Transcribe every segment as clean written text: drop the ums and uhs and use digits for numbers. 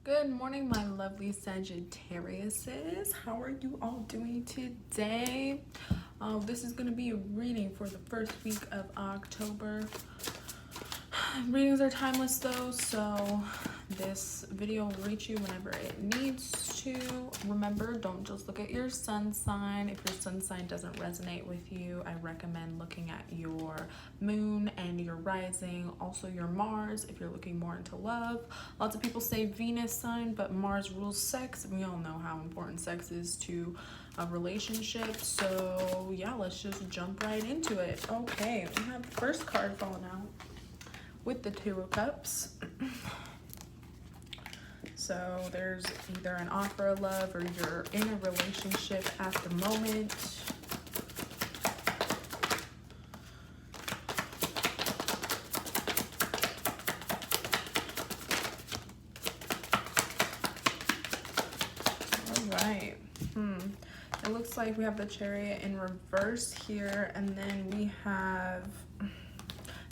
Good morning, my lovely Sagittariuses. How are you all doing today? This is going to be a reading for the first week of October. Readings are timeless though, so this video will reach you whenever it needs to. Remember, don't just look at your sun sign. If your sun sign doesn't resonate with you, I recommend looking at your moon and your rising, also your Mars if you're looking more into love. Lots of people say Venus sign, but Mars rules sex. We all know how important sex is to a relationship. So yeah, let's just jump right into it. Okay, we have the first card falling out with the Two of Cups. So there's either an offer of love or you're in a relationship at the moment. All right. It looks like we have the Chariot in reverse here, and then we have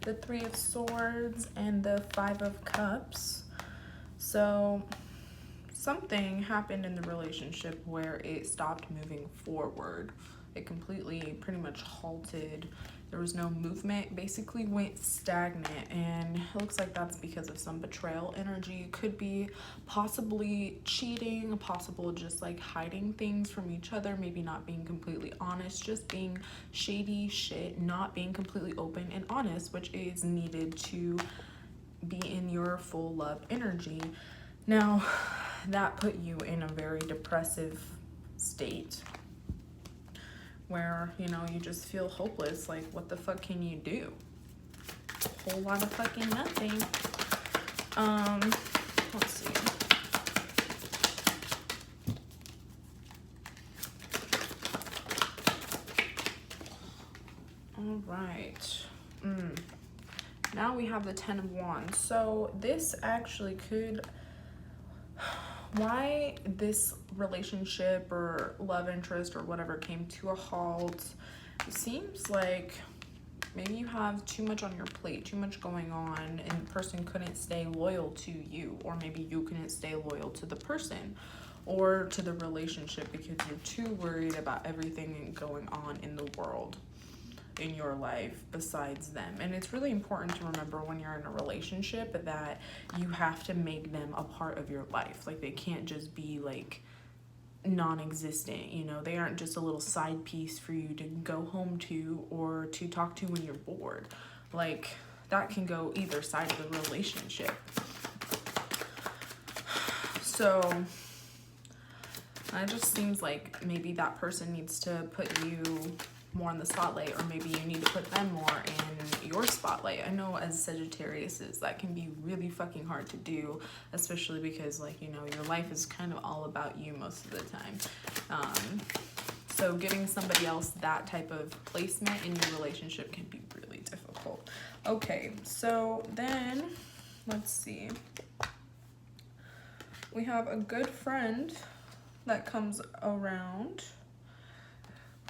the Three of Swords and the Five of Cups. So something happened in the relationship where it stopped moving forward. It completely pretty much halted. There was no movement, basically went stagnant, and it looks like that's because of some betrayal energy. It could be possibly cheating, possible just like hiding things from each other, maybe not being completely honest, just being shady shit, not being completely open and honest, which is needed to be in your full love energy. Now, that put you in a very depressive state where, you know, you just feel hopeless. Like, what the fuck can you do? A whole lot of fucking nothing. Let's see. All right. Now we have the Ten of Wands. So this actually could, why this relationship or love interest or whatever came to a halt, it seems like maybe you have too much on your plate, too much going on, and the person couldn't stay loyal to you, or maybe you couldn't stay loyal to the person or to the relationship because you're too worried about everything going on in the world, in your life besides them. And it's really important to remember when you're in a relationship that you have to make them a part of your life. Like, they can't just be like non-existent, you know. They aren't just a little side piece for you to go home to or to talk to when you're bored. Like, that can go either side of the relationship. So it just seems like maybe that person needs to put you more in the spotlight, or maybe you need to put them more in your spotlight. I know as Sagittariuses that can be really fucking hard to do, especially because, like, you know, your life is kind of all about you most of the time. So giving somebody else that type of placement in your relationship can be really difficult. Okay, so then let's see. We have a good friend that comes around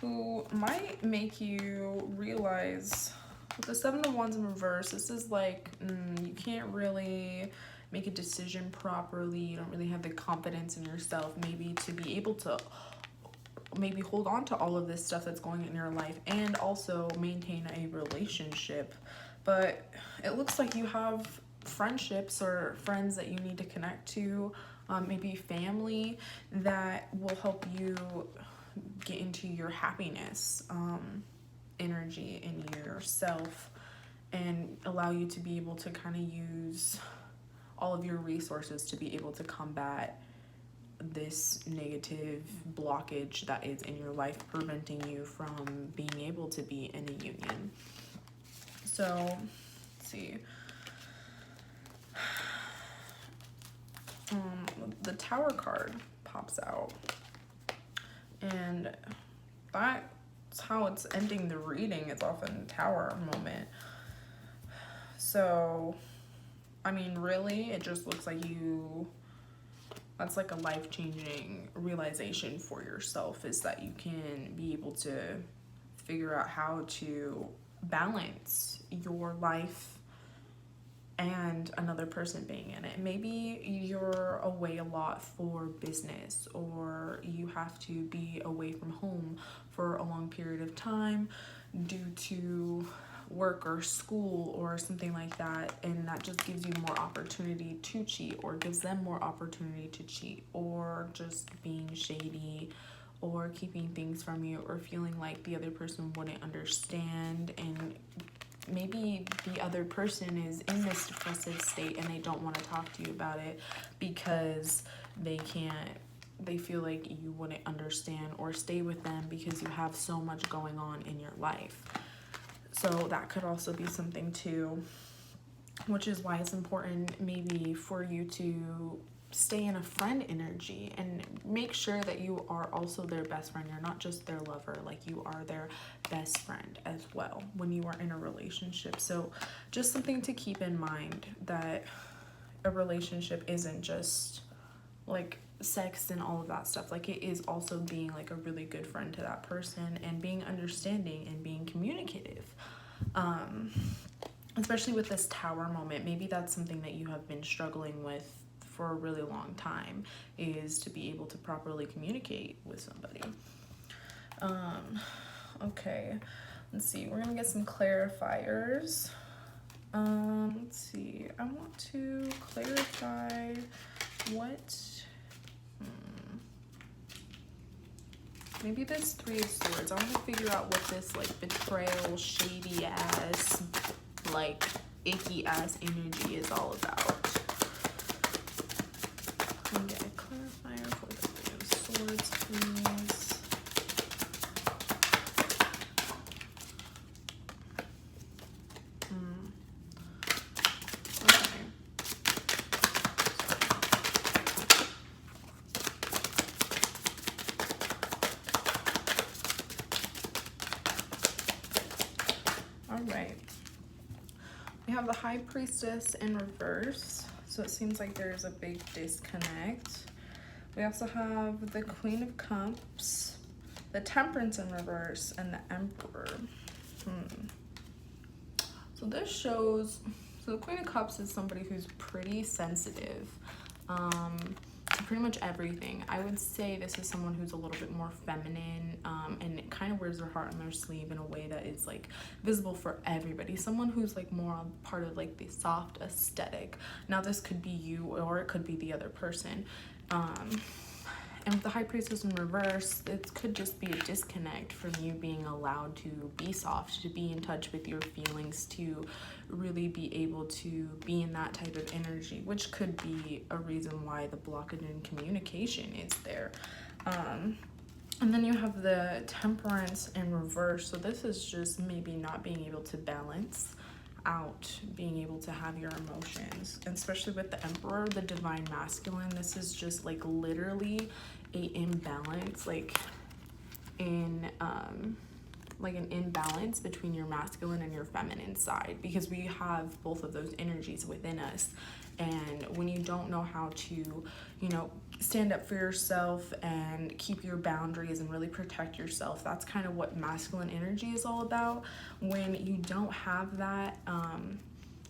who might make you realize, with the Seven of Wands in reverse, this is like, you can't really make a decision properly. You don't really have the confidence in yourself maybe to be able to maybe hold on to all of this stuff that's going on in your life and also maintain a relationship. But it looks like you have friendships or friends that you need to connect to, maybe family, that will help you get into your happiness energy in yourself and allow you to be able to kind of use all of your resources to be able to combat this negative blockage that is in your life, preventing you from being able to be in a union. So let's see. The Tower card pops out, and that's how it's ending the reading. It's often Tower moment. So, I mean, really, it just looks like that's like a life-changing realization for yourself, is that you can be able to figure out how to balance your life and another person being in it. Maybe you're away a lot for business, or you have to be away from home for a long period of time due to work or school or something like that, and that just gives you more opportunity to cheat, or gives them more opportunity to cheat, or just being shady or keeping things from you, or feeling like the other person wouldn't understand, and maybe the other person is in this depressive state and they don't want to talk to you about it because they feel like you wouldn't understand or stay with them because you have so much going on in your life. So that could also be something too, which is why it's important maybe for you to stay in a friend energy and make sure that you are also their best friend. You're not just their lover, like you are their best friend as well when you are in a relationship. So just something to keep in mind, that a relationship isn't just like sex and all of that stuff. Like it is also being like a really good friend to that person and being understanding and being communicative. Especially with this Tower moment, maybe that's something that you have been struggling with for a really long time, is to be able to properly communicate with somebody. Okay, let's see, we're gonna get some clarifiers. Let's see, I want to clarify what maybe this Three of Swords. I want to figure out what this like betrayal, shady ass, like icky ass energy is all about. Can get a clarifier for the Three of Swords, please. Okay. All right. We have the High Priestess in reverse. So it seems like there's a big disconnect. We also have the Queen of Cups, the Temperance in reverse, and the Emperor. So this shows, so the Queen of Cups is somebody who's pretty sensitive to pretty much everything. I would say this is someone who's a little bit more feminine, and it kind of wears their heart on their sleeve in a way that is like visible for everybody. Someone who's like more on part of like the soft aesthetic. Now this could be you or it could be the other person. And with the High Priestess in reverse, it could just be a disconnect from you being allowed to be soft, to be in touch with your feelings, to really be able to be in that type of energy, which could be a reason why the blockage in communication is there. And then you have the Temperance in reverse. So this is just maybe not being able to balance out, being able to have your emotions, and especially with the Emperor, the Divine Masculine, this is just like literally a imbalance, like in like an imbalance between your masculine and your feminine side, because we have both of those energies within us. And when you don't know how to, you know, stand up for yourself and keep your boundaries and really protect yourself, that's kind of what masculine energy is all about. When you don't have that,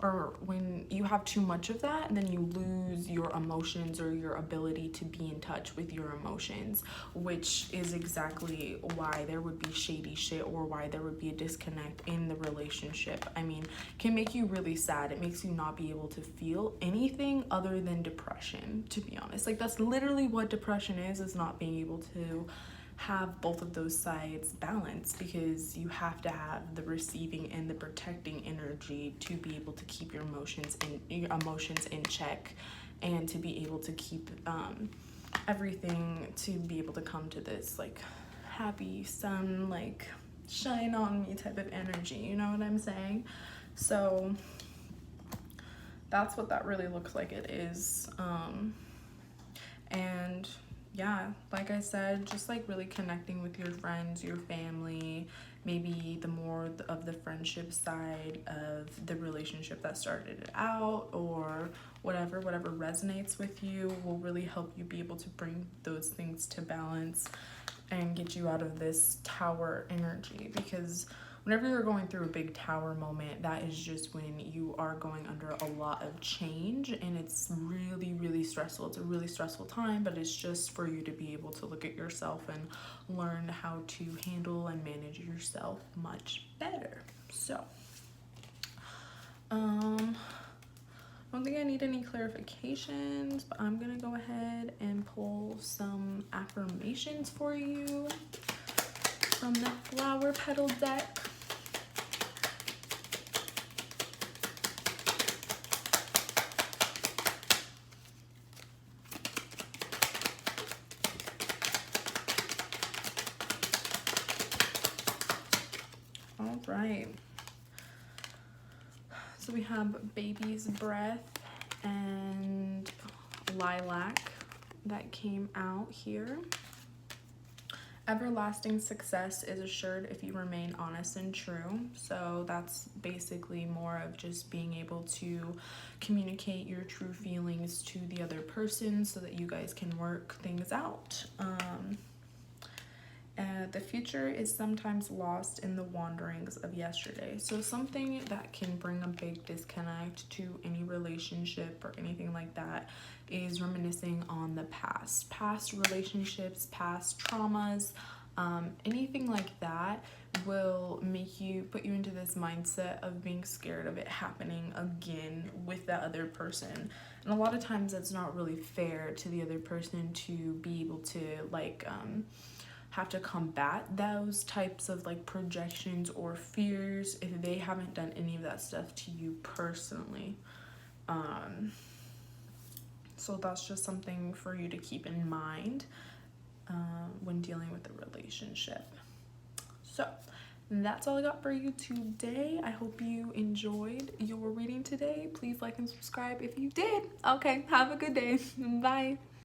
or when you have too much of that, then you lose your emotions or your ability to be in touch with your emotions, which is exactly why there would be shady shit, or why there would be a disconnect in the relationship. I mean, can make you really sad. It makes you not be able to feel anything other than depression, to be honest. Like that's literally what depression is not being able to have both of those sides balanced, because you have to have the receiving and the protecting energy to be able to keep your emotions in check, and to be able to keep everything, to be able to come to this like happy sun, like shine on me type of energy, you know what I'm saying? So that's what that really looks like it is. And yeah, like I said, just like really connecting with your friends, your family, maybe the more of the friendship side of the relationship that started it out, or whatever resonates with you will really help you be able to bring those things to balance and get you out of this Tower energy. Because whenever you're going through a big tower moment, that is just when you are going under a lot of change, and it's really, really stressful. It's a really stressful time, but it's just for you to be able to look at yourself and learn how to handle and manage yourself much better. So, I don't think I need any clarifications, but I'm gonna go ahead and pull some affirmations for you from the flower petal deck. All right. So we have baby's breath and lilac that came out here. Everlasting success is assured if you remain honest and true. So that's basically more of just being able to communicate your true feelings to the other person so that you guys can work things out. The future is sometimes lost in the wanderings of yesterday. So something that can bring a big disconnect to any relationship or anything like that is reminiscing on the past relationships, past traumas. Anything like that will make you put you into this mindset of being scared of it happening again with that other person. And a lot of times that's not really fair to the other person to be able to have to combat those types of projections or fears if they haven't done any of that stuff to you personally. So that's just something for you to keep in mind when dealing with a relationship. So that's all I got for you today. I hope you enjoyed your reading today. Please like and subscribe if you did. Okay, have a good day. Bye.